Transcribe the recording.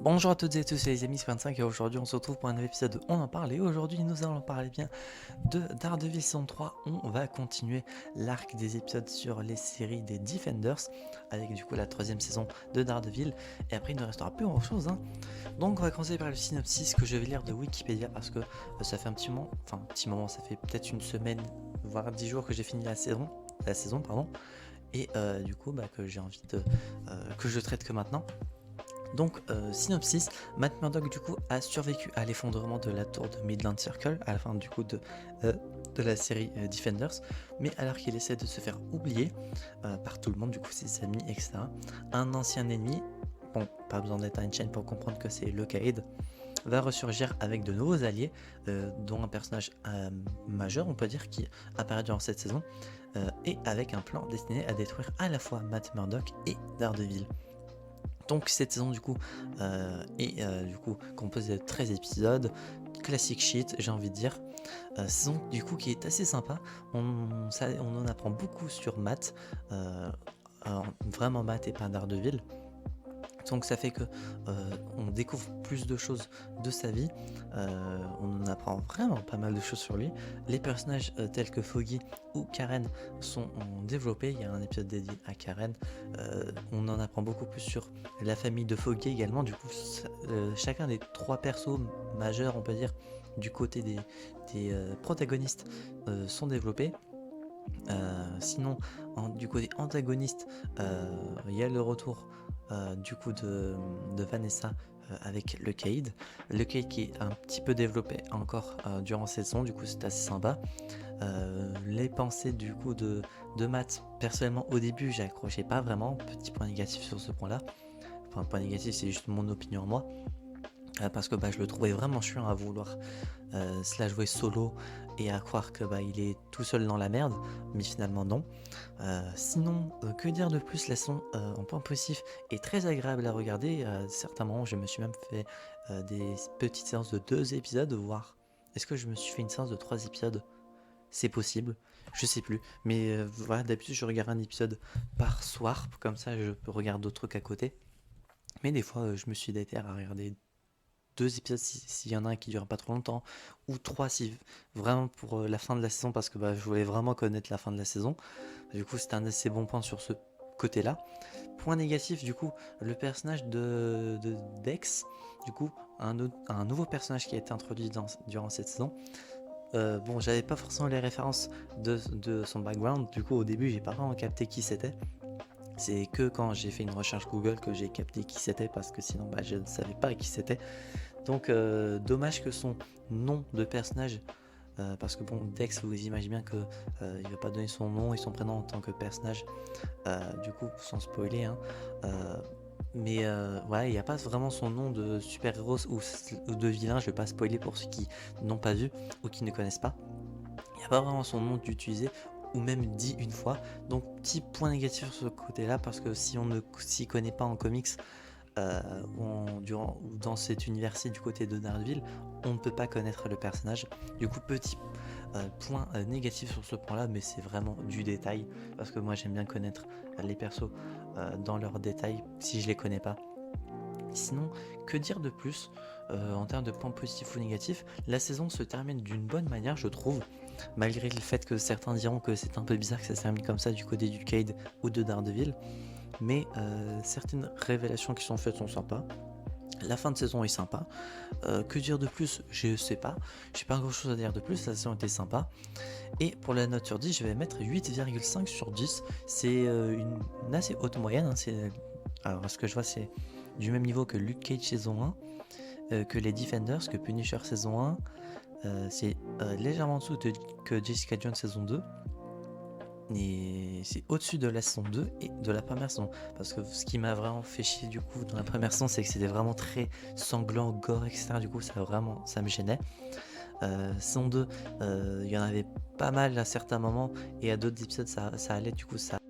Bonjour à toutes et à tous, c'est les amis 25 et aujourd'hui on se retrouve pour un nouvel épisode de On en parle et aujourd'hui nous allons parler bien de Daredevil saison 3. On va continuer l'arc des épisodes sur les séries des Defenders avec du coup la troisième saison de Daredevil et après il ne restera plus grand chose Donc on va commencer par le synopsis que je vais lire de Wikipédia parce que ça fait un petit moment, ça fait peut-être une semaine voire 10 jours que j'ai fini la saison pardon et du coup que j'ai envie de que je traite que maintenant. Donc, synopsis, Matt Murdock du coup a survécu à l'effondrement de la tour de Midland Circle à la fin du coup de la série Defenders, mais alors qu'il essaie de se faire oublier par tout le monde, du coup ses amis, etc., un ancien ennemi, bon, pas besoin d'être Einstein pour comprendre que c'est le Caïd, va ressurgir avec de nouveaux alliés, dont un personnage majeur, on peut dire, qui apparaît durant cette saison, et avec un plan destiné à détruire à la fois Matt Murdock et Daredevil. Donc cette saison du coup est du coup composée de 13 épisodes, classic shit j'ai envie de dire. Saison du coup qui est assez sympa, on en apprend beaucoup sur Matt, vraiment Matt et pas Daredevil. Donc ça fait que on découvre plus de choses de sa vie, on en apprend vraiment pas mal de choses sur lui. Les personnages tels que Foggy ou Karen sont développés, il y a un épisode dédié à Karen, on en apprend beaucoup plus sur la famille de Foggy également, du coup chacun des trois persos majeurs on peut dire du côté des protagonistes sont développés. Sinon, du côté antagoniste, il y a le retour du coup de Vanessa avec le Caïd. Le Caïd qui est un petit peu développé encore durant cette saison, du coup c'est assez sympa. Les pensées du coup de Matt, personnellement au début j'accrochais pas vraiment, petit point négatif sur ce point là. Enfin, point négatif c'est juste mon opinion à moi. Parce que je le trouvais vraiment chiant à vouloir se la jouer solo et à croire que il est tout seul dans la merde, mais finalement non. Sinon, que dire de plus, la saison en point positif est très agréable à regarder. À certains moments, je me suis même fait des petites séances de 2 épisodes, voire est-ce que je me suis fait une séance de 3 épisodes? C'est possible, je sais plus. Mais voilà, d'habitude je regarde un épisode par soir, comme ça je peux regarder d'autres trucs à côté. Mais des fois, je me suis déter à regarder 2 épisodes s'il y en a un qui dure pas trop longtemps, ou 3 si vraiment pour la fin de la saison, parce que je voulais vraiment connaître la fin de la saison. Du coup, c'est un assez bon point sur ce côté-là. Point négatif, du coup, le personnage de Dex, du coup, un nouveau personnage qui a été introduit durant cette saison. Bon, j'avais pas forcément les références de son background, du coup, au début, j'ai pas vraiment capté qui c'était. C'est que quand j'ai fait une recherche Google que j'ai capté qui c'était, parce que sinon je ne savais pas qui c'était. Donc dommage que son nom de personnage, parce que bon, Dex, vous imaginez bien que il va pas donner son nom et son prénom en tant que personnage, du coup sans spoiler, mais voilà, il n'y a pas vraiment son nom de super-héros ou de vilain, je vais pas spoiler pour ceux qui n'ont pas vu ou qui ne connaissent pas. Il n'y a pas vraiment son nom d'utiliser ou même dit une fois, donc petit point négatif sur ce côté là, parce que si on ne s'y connaît pas en comics, ou dans cet univers-ci du côté de Daredevil, on ne peut pas connaître le personnage. Du coup, petit point négatif sur ce point-là, mais c'est vraiment du détail, parce que moi j'aime bien connaître les persos dans leurs détails si je les connais pas. Sinon, que dire de plus en termes de points positifs ou négatifs? La saison se termine d'une bonne manière, je trouve, malgré le fait que certains diront que c'est un peu bizarre que ça se termine comme ça du côté du Caïd ou de Daredevil. Mais certaines révélations qui sont faites sont sympas. La fin de saison est sympa. Que dire de plus? Je sais pas. J'ai pas grand chose à dire de plus. La saison était sympa. Et pour la note sur 10, je vais mettre 8,5 sur 10. C'est une assez haute moyenne. Alors, ce que je vois, c'est du même niveau que Luke Cage saison 1, que les Defenders, que Punisher saison 1. C'est légèrement en dessous que Jessica Jones saison 2. Et c'est au-dessus de la saison 2 et de la première saison. Parce que ce qui m'a vraiment fait chier du coup dans la première saison, c'est que c'était vraiment très sanglant, gore, etc. Du coup, ça me gênait. Saison 2, il y en avait pas mal à certains moments. Et à d'autres épisodes, ça allait. Du coup, ça